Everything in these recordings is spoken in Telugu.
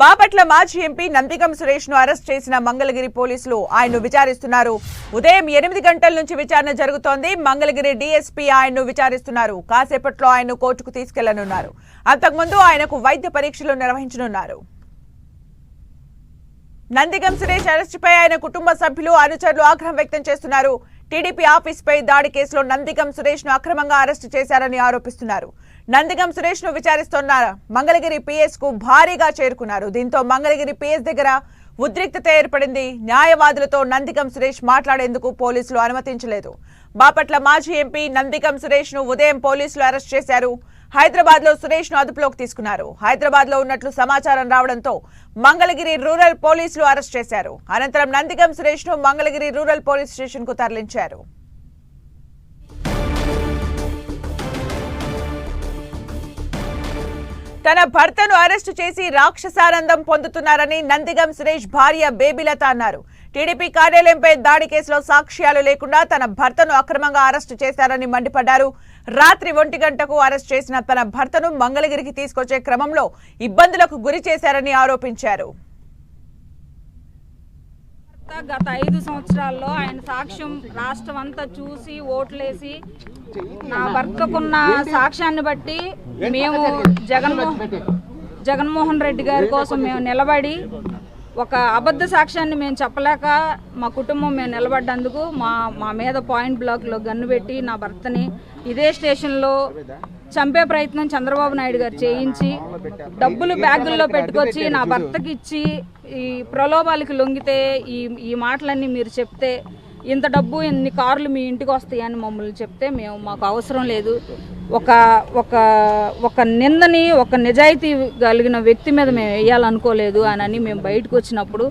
బాపట్ల మాజీ ఎంపీ నందిగం సురేష్ ను అరెస్ట్ చేసిన మంగళగిరి పోలీసులు ఆయన్ను విచారిస్తున్నారు. ఉదయం 8 గంటల నుంచి విచారణ జరుగుతోంది. మంగళగిరి డీఎస్పీ ఆయన్ను విచారిస్తున్నారు. కాసేపట్లో ఆయన్ను కోర్టుకు తీసుకెళ్లనున్నారు. అంతకుముందు ఆయనకు వైద్య పరీక్షలు నిర్వహించనున్నారు. నందిగం సురేష్ అరెస్టుపై ఆయన కుటుంబ సభ్యులు అనుచరులు ఆగ్రహం వ్యక్తం చేస్తున్నారు. టీడీపీ ఆఫీస్పై దాడి కేసులో నందిగం సురేష్ ను అక్రమంగా అరెస్టు చేశారని ఆరోపిస్తున్నారు. నందిగం సురేష్ ను విచారిస్తున్న మంగళగిరి పిఎస్ కు భారీగా చేరుకున్నారు. దీంతో మంగళగిరి పిఎస్ దగ్గర ఉద్రిక్తత ఏర్పడింది. న్యాయవాదులతో నందిగం సురేష్ మాట్లాడేందుకు పోలీసులు అనుమతించలేదు. బాపట్ల మాజీ ఎంపీ నందిగం సురేష్ ను ఉదయం పోలీసులు అరెస్ట్ చేశారు. హైదరాబాద్ లో సురేష్ ను అదుపులోకి తీసుకున్నారు. హైదరాబాద్ లో ఉన్నట్లు సమాచారం రావడంతో మంగళగిరి రూరల్ పోలీసులు అరెస్ట్ చేశారు. అనంతరం నందిగం సురేష్ ను మంగళగిరి రూరల్ పోలీస్ స్టేషన్ కు తరలించారు. తన భర్తను అరెస్టు చేసి రాక్షసానందం పొందుతున్నారని నందిగం సురేష్ భార్య బేబీలత అన్నారు. టీడీపీ కార్యాలయంపై దాడి కేసులో సాక్ష్యాలు లేకుండా తన భర్తను అక్రమంగా అరెస్టు చేశారని మండిపడ్డారు. రాత్రి 1 గంటకు అరెస్ట్ చేసిన తన భర్తను మంగళగిరికి తీసుకొచ్చే క్రమంలో ఇబ్బందులకు గురి చేశారని ఆరోపించారు. గత 5 సంవత్సరాల్లో ఆయన సాక్ష్యం రాష్ట్రం అంతా చూసి ఓట్లేసి నా భర్తకున్న సాక్ష్యాన్ని బట్టి మేము జగన్మోహన్ రెడ్డి గారి కోసం మేము నిలబడి ఒక అబద్ధ సాక్ష్యాన్ని మేము చెప్పలేక మా కుటుంబం మేము నిలబడ్డందుకు మా మీద పాయింట్ బ్లాక్లో గన్ను పెట్టి నా భర్తని ఇదే స్టేషన్లో చంపే ప్రయత్నం చంద్రబాబు నాయుడు గారు చేయించి డబ్బులు బ్యాగుల్లో పెట్టుకొచ్చి నా భర్తకి ఇచ్చి ఈ ప్రలోభాలకి లొంగితే ఈ మాటలన్నీ మీరు చెప్తే ఇంత డబ్బు ఇన్ని కార్లు మీ ఇంటికి వస్తాయని మమ్మల్ని చెప్తే మాకు అవసరం లేదు. ఒక నిందని ఒక నిజాయితీ కలిగిన వ్యక్తి మీద మేము వేయాలనుకోలేదు అని మేము బయటకు వచ్చినప్పుడు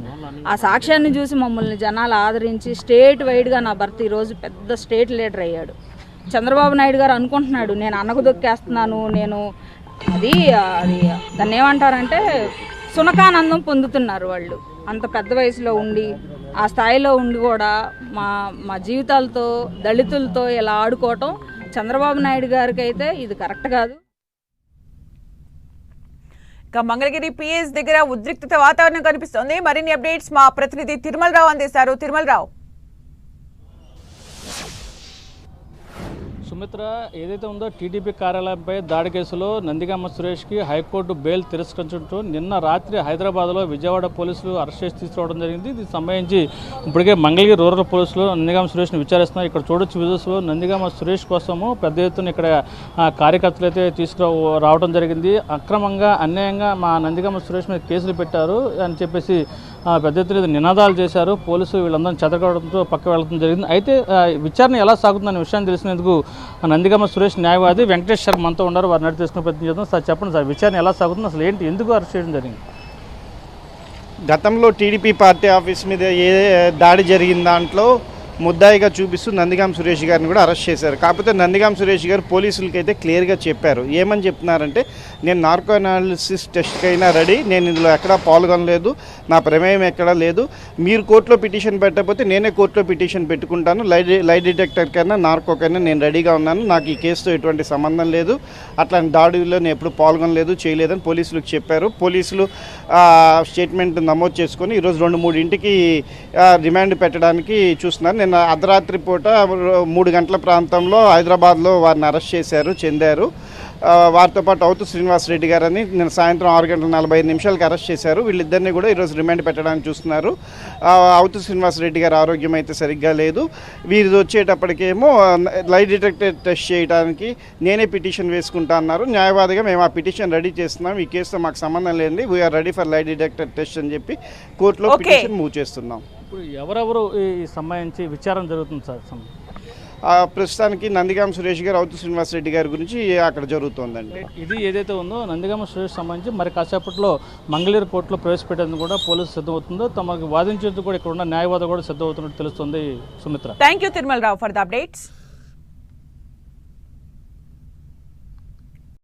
ఆ సాక్ష్యాన్ని చూసి మమ్మల్ని జనాలు ఆదరించి స్టేట్ వైడ్గా నా భర్త ఈరోజు పెద్ద స్టేట్ లీడర్ అయ్యాడు. చంద్రబాబు నాయుడు గారు అనుకుంటున్నాడు నేను అన్నకు దొక్కేస్తున్నాను, నేను అది దాన్ని ఏమంటారంటే సునకానందం పొందుతున్నారు వాళ్ళు. అంత పెద్ద వయసులో ఉండి ఆ స్థాయిలో ఉండి కూడా మా జీవితాలతో దళితులతో ఇలా ఆడుకోవటం చంద్రబాబు నాయుడు గారికి అయితే ఇది కరెక్ట్ కాదు. ఇక మంగళగిరి పిఎస్ దగ్గర ఉద్రిక్తత వాతావరణం కనిపిస్తోంది. మరిన్ని అప్డేట్స్ మా ప్రతినిధి తిరుమలరావు అందిస్తారు. తిరుమలరావు. సుమిత్ర, ఏదైతే ఉందో టీడీపీ కార్యాలయంపై దాడి కేసులో నందిగం సురేష్కి హైకోర్టు బెయిల్ తిరస్కరించడంతో నిన్న రాత్రి హైదరాబాద్లో విజయవాడ పోలీసులు అరెస్ట్ చేసి తీసుకురావడం జరిగింది. దీనికి సంబంధించి ఇప్పటికే మంగళగిరి రూరల్ పోలీసులు నందిగం సురేష్ని విచారిస్తున్నారు. ఇక్కడ చూడొచ్చు విజువల్స్లో నందిగం సురేష్ కోసము పెద్ద ఎత్తున ఇక్కడ కార్యకర్తలు అయితే తీసుకురావడం జరిగింది. అక్రమంగా అన్యాయంగా మా నందిగం సురేష్ మీద కేసులు పెట్టారు అని చెప్పేసి పెద్ద ఎత్తున నినాదాలు చేశారు. పోలీసులు వీళ్ళందరినీ చెదరగడంతో పక్క వెళ్ళడం జరిగింది. అయితే విచారణ ఎలా సాగుతుందనే విషయాన్ని తెలిసినందుకు నందిగం సురేష్ న్యాయవాది వెంకటేష్ శర్మ మనతో ఉన్నారు. వారిని అడిగి తెలుసుకునే ప్రయత్నం చేద్దాం. సార్ చెప్పండి సార్, విచారణ ఎలా సాగుతుంది, అసలు ఏంటి, ఎందుకు అరెస్ట్ చేయడం జరిగింది? గతంలో టీడీపీ పార్టీ ఆఫీస్ మీద ఏ దాడి జరిగిన దాంట్లో ముద్దాయిగా చూపిస్తూ నందిగం సురేష్ గారిని కూడా అరెస్ట్ చేశారు. కాకపోతే నందిగం సురేష్ గారు పోలీసులకి అయితే క్లియర్గా చెప్పారు. ఏమని చెప్తున్నారంటే నేను నార్కో అనాలిసిస్ టెస్ట్కి అయినా రెడీ, నేను ఇందులో ఎక్కడా పాల్గొనలేదు, నా ప్రమేయం ఎక్కడా లేదు, మీరు కోర్టులో పిటిషన్ పెట్టకపోతే నేనే కోర్టులో పిటిషన్ పెట్టుకుంటాను, లై డిటెక్టర్ కన్నా నార్కోకైనా నేను రెడీగా ఉన్నాను, నాకు ఈ కేసుతో ఎటువంటి సంబంధం లేదు, అట్లాంటి దాడిలో నేను ఎప్పుడు పాల్గొనలేదు చేయలేదని పోలీసులకు చెప్పారు. పోలీసులు స్టేట్మెంట్ నమోదు చేసుకొని ఈరోజు 2-3 రిమాండ్ పెట్టడానికి చూస్తున్నారు. నిన్న అర్ధరాత్రి పూట 3 గంటల ప్రాంతంలో హైదరాబాద్లో వారిని అరెస్ట్ చేశారు, చెందారు. వారితో పాటు అవుతు శ్రీనివాసరెడ్డి గారని నిన్న సాయంత్రం 6:45 అరెస్ట్ చేశారు. వీళ్ళిద్దరిని కూడా ఈరోజు రిమాండ్ పెట్టడానికి చూస్తున్నారు. అవుతు శ్రీనివాసరెడ్డి గారి ఆరోగ్యం అయితే సరిగ్గా లేదు. వీరిది వచ్చేటప్పటికేమో లై డిటెక్టర్ టెస్ట్ చేయడానికి నేనే పిటిషన్ వేసుకుంటా అన్నారు. న్యాయవాదిగా మేము ఆ పిటిషన్ రెడీ చేస్తున్నాం, ఈ కేసుతో మాకు సంబంధం లేదండి, we are ready for lie detector test అని చెప్పి కోర్టులో పిటిషన్ మూవ్ చేస్తున్నాం. ఇప్పుడు ఎవరెవరు ఈ సంబంధించి విచారణ జరుగుతుంది సార్? ప్రస్తుతానికి నందిగం సురేష్ గారు, అవుతు శ్రీనివాసరెడ్డి గారి గురించి అక్కడ జరుగుతోందండి. ఇది ఏదైతే ఉందో నందిగం సురేష్ సంబంధించి మరి కాసేపట్లో మంగళగిరి కోర్టులో ప్రవేశపెట్టేందుకు కూడా పోలీసు సిద్ధమవుతుందో, తమకు వాదించేందుకు కూడా ఇక్కడ ఉన్న న్యాయవాది కూడా సిద్ధమవుతున్నట్టు తెలుస్తుంది. Sumitra, thank you Tirumalarao for the updates.